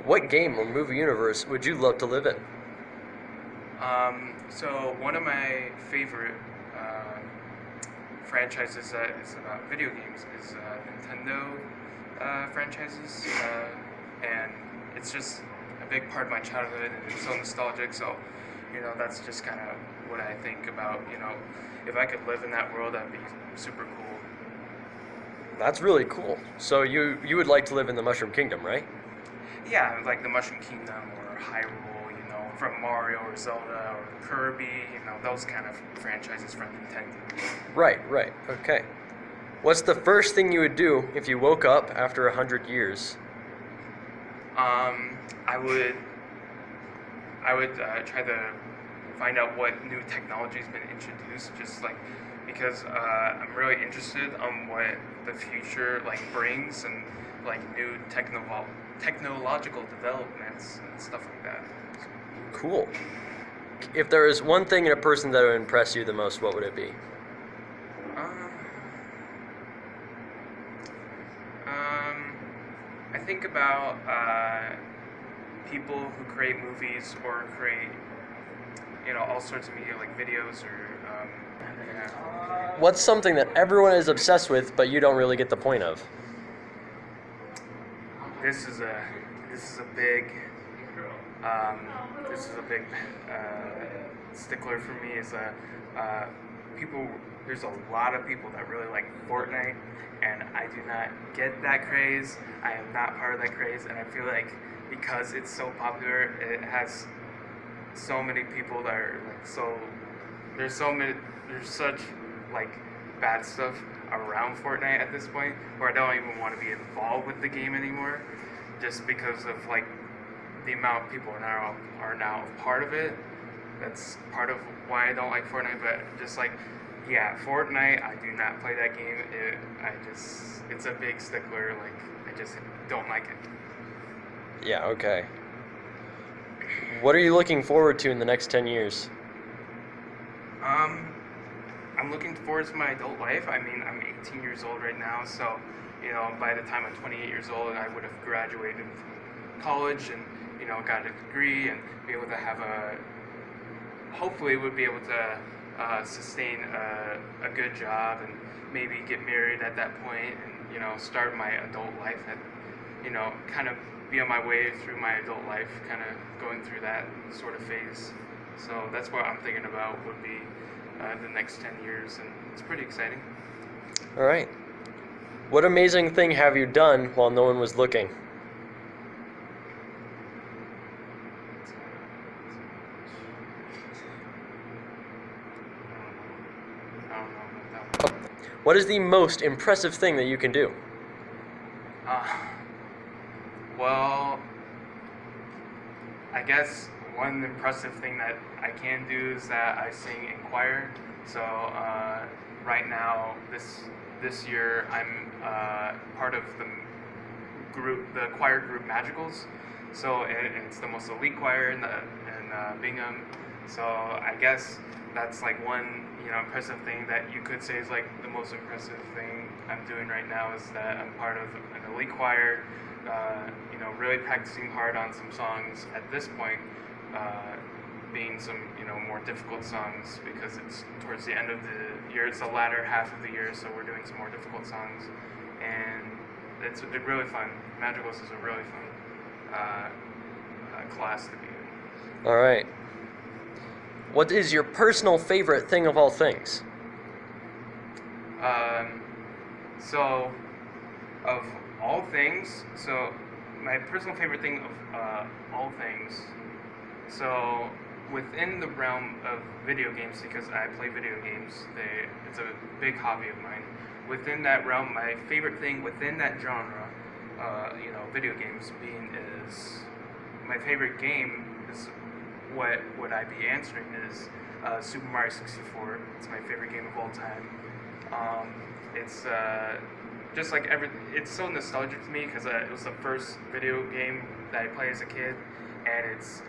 What game or movie universe would you love to live in? So one of my favorite franchises that is about video games is Nintendo franchises, and it's just a big part of my childhood, and it's so nostalgic. So, that's just kind of what I think about. If I could live in that world, that'd be super cool. That's really cool. So you would like to live in the Mushroom Kingdom, right? Yeah, like the Mushroom Kingdom or Hyrule, from Mario or Zelda or Kirby, those kind of franchises from Nintendo. Right. Okay. What's the first thing you would do if you woke up after 100 years? I would try to find out what new technology has been introduced, just like because I'm really interested on what the future brings and new technological developments and stuff like that. Cool. If there is one thing in a person that would impress you the most, what would it be? I think about people who create movies or create, all sorts of media like videos or, yeah. What's something that everyone is obsessed with, but you don't really get the point of? This is a big stickler for me. Is people. There's a lot of people that really like Fortnite, and I do not get that craze. I am not part of that craze, and I feel like because it's so popular, it has so many people that are there's such bad stuff around Fortnite at this point where I don't even want to be involved with the game anymore, just because of the amount of people are now part of it. That's part of why I don't like Fortnite. But just Fortnite, I do not play that game. It's a big stickler. I just don't like it. Yeah, okay. What are you looking forward to in the next 10 years? I'm looking forward to my adult life. I mean, I'm 18 years old right now, so by the time I'm 28 years old, I would have graduated from college and got a degree and be able to have hopefully would be able to sustain a good job and maybe get married at that point and start my adult life and kind of be on my way through my adult life, kind of going through that sort of phase. So that's what I'm thinking about would be the next 10 years, and it's pretty exciting. All right. What amazing thing have you done while no one was looking? I don't know about that one. What is the most impressive thing that you can do? Well, I guess one impressive thing that I can do is that I sing in choir. So right now, this year, I'm part of the choir group Magicals. So it's the most elite choir in Bingham. So I guess that's one impressive thing that you could say is the most impressive thing I'm doing right now is that I'm part of an elite choir. Really practicing hard on some songs at this point, being some more difficult songs because it's towards the end of the year. It's the latter half of the year, so we're doing some more difficult songs, and it's really fun. Magicals is a really fun class to be in. All right. What is your personal favorite thing of all things? So, of all things, my personal favorite thing of all things, so within the realm of video games, because I play video games, it's a big hobby of mine. Within that realm, my favorite thing within that genre, video games is my favorite game is what would I be answering is Super Mario 64. It's my favorite game of all time. It's just it's so nostalgic to me because it was the first video game that I played as a kid, and it's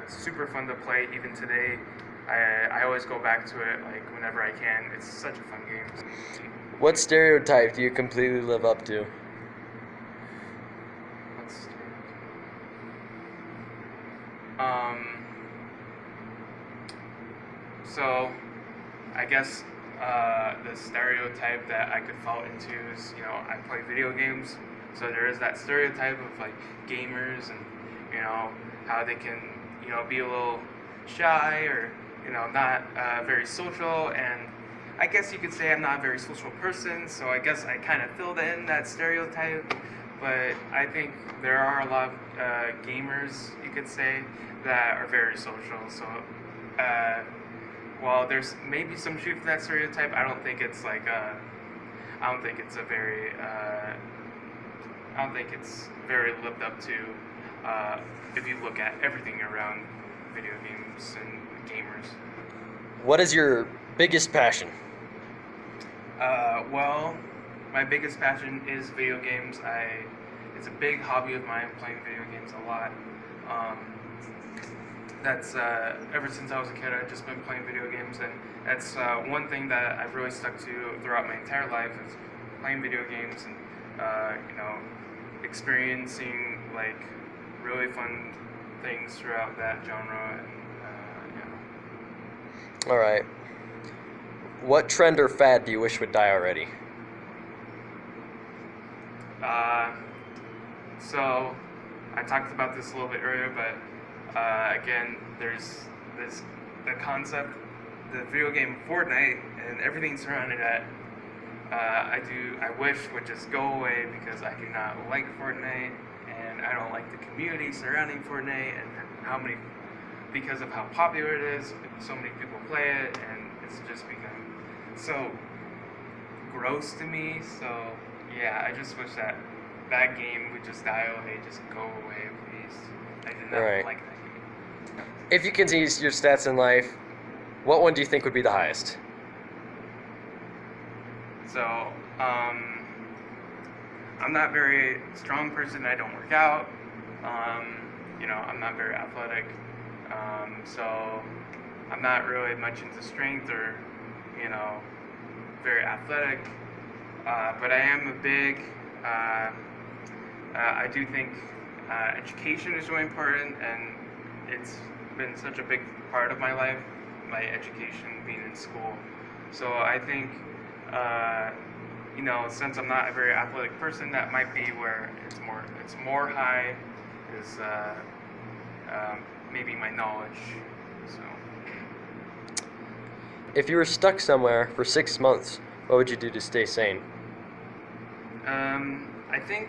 super fun to play even today. I always go back to it whenever I can. It's such a fun game. What stereotype do you completely live up to? What stereotype? Um, so I guess the stereotype that I could fall into is, I play video games. So there is that stereotype of like gamers and, how they can, be a little shy or, not very social. And I guess you could say I'm not a very social person. So I guess I kind of filled in that stereotype. But I think there are a lot of gamers, you could say, that are very social. So while there's maybe some truth to that stereotype, I don't think it's like I don't think it's a very I don't think it's very lived up to if you look at everything around video games and gamers. What is your biggest passion? Well, my biggest passion is video games. It's a big hobby of mine, playing video games a lot. That's ever since I was a kid, I've just been playing video games, and that's one thing that I've really stuck to throughout my entire life is playing video games and experiencing like really fun things throughout that genre. And All right. What trend or fad do you wish would die already? So I talked about this a little bit earlier, but again, there's the concept, the video game Fortnite, and everything surrounding that. I wish would just go away because I do not like Fortnite, and I don't like the community surrounding Fortnite, and because of how popular it is, so many people play it, and it's just become so gross to me. So yeah, I just wish that game would just die away, just go away, please. I did not like that game. If you can see your stats in life, what one do you think would be the highest? So, I'm not a very strong person. I don't work out. I'm not very athletic. So I'm not really much into strength or, very athletic. But I am a big, I do think education is really important, and it's been such a big part of my life, my education, being in school. So I think, since I'm not a very athletic person, that might be where it's more high is maybe my knowledge. So If you were stuck somewhere for 6 months, what would you do to stay sane? I think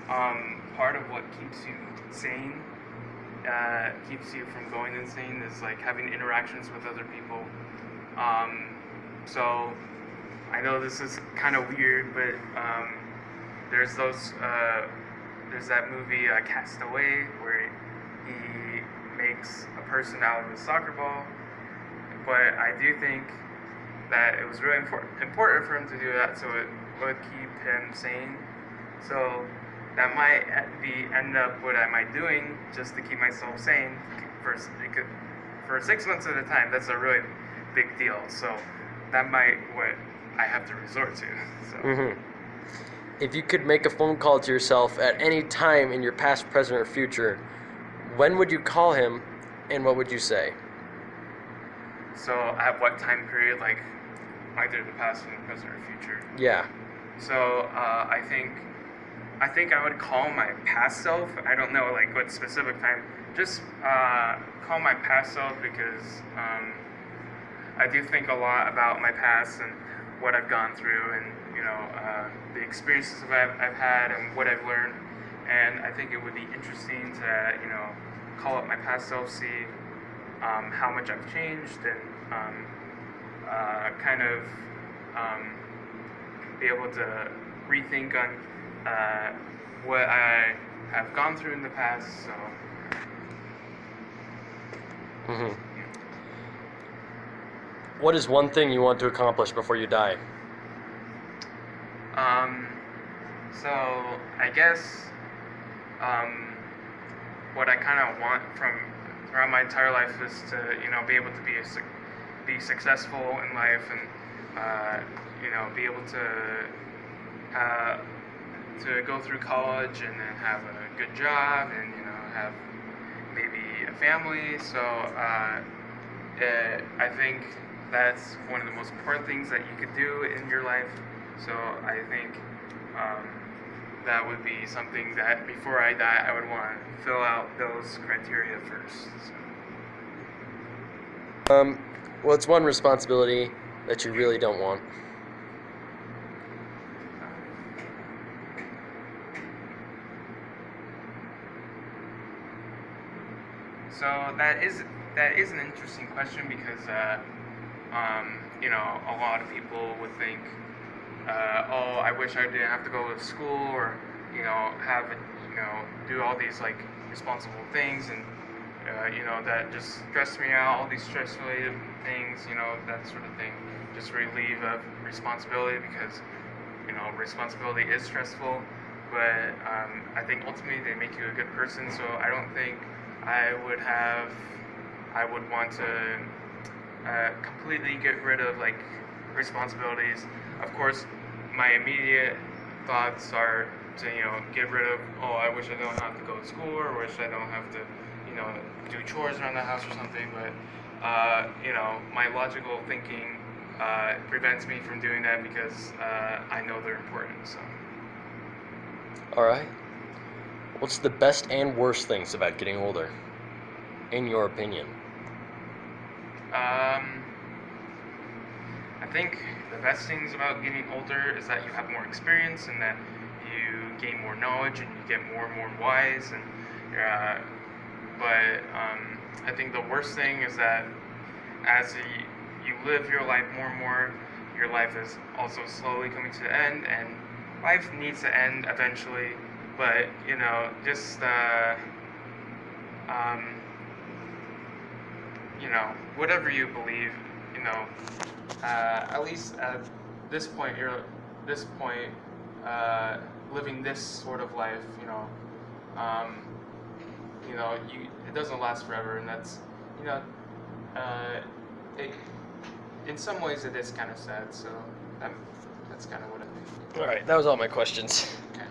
part of what keeps you sane, keeps you from going insane, is like having interactions with other people. So I know this is kind of weird, but there's that movie Castaway where he makes a person out of a soccer ball. But I do think that it was really important for him to do that, so it would keep him sane. So that might end up what am I doing just to keep myself sane for 6 months at a time. That's a really big deal. So that might what I have to resort to. So. Mm-hmm. If you could make a phone call to yourself at any time in your past, present, or future, when would you call him, and what would you say? So at what time period, like either the past, and the present, or future? Yeah. So I think I would call my past self. I don't know like what specific time. Just call my past self because I do think a lot about my past and what I've gone through, and the experiences I've had and what I've learned. And I think it would be interesting to call up my past self, see how much I've changed, and kind of be able to rethink on what I have gone through in the past. So. Mm-hmm. What is one thing you want to accomplish before you die? So I guess what I kind of want from throughout my entire life is to be able to be successful in life, and be able to go through college and then have a good job, and have maybe a family. So I think that's one of the most important things that you could do in your life. So I think that would be something that before I die, I would want to fill out those criteria first. So. What's one responsibility that you really don't want? So that is an interesting question because a lot of people would think, oh, I wish I didn't have to go to school or have do all these like responsible things and that just stress me out. All these stress related things, that sort of thing, just relieve of responsibility because responsibility is stressful. But I think ultimately they make you a good person. So I don't think I would want to completely get rid of like responsibilities. Of course, my immediate thoughts are to get rid of, oh, I wish I don't have to go to school, or wish I don't have to do chores around the house or something. But my logical thinking prevents me from doing that because I know they're important. So. All right. What's the best and worst things about getting older, in your opinion? I think the best things about getting older is that you have more experience and that you gain more knowledge and you get more and more wise. And but I think the worst thing is that as you live your life more and more, your life is also slowly coming to the end, and life needs to end eventually. But just whatever you believe, at least at this point, living this sort of life, it doesn't last forever, and that's, in some ways it is kind of sad. So that's kind of what I think. All right, that was all my questions. Okay.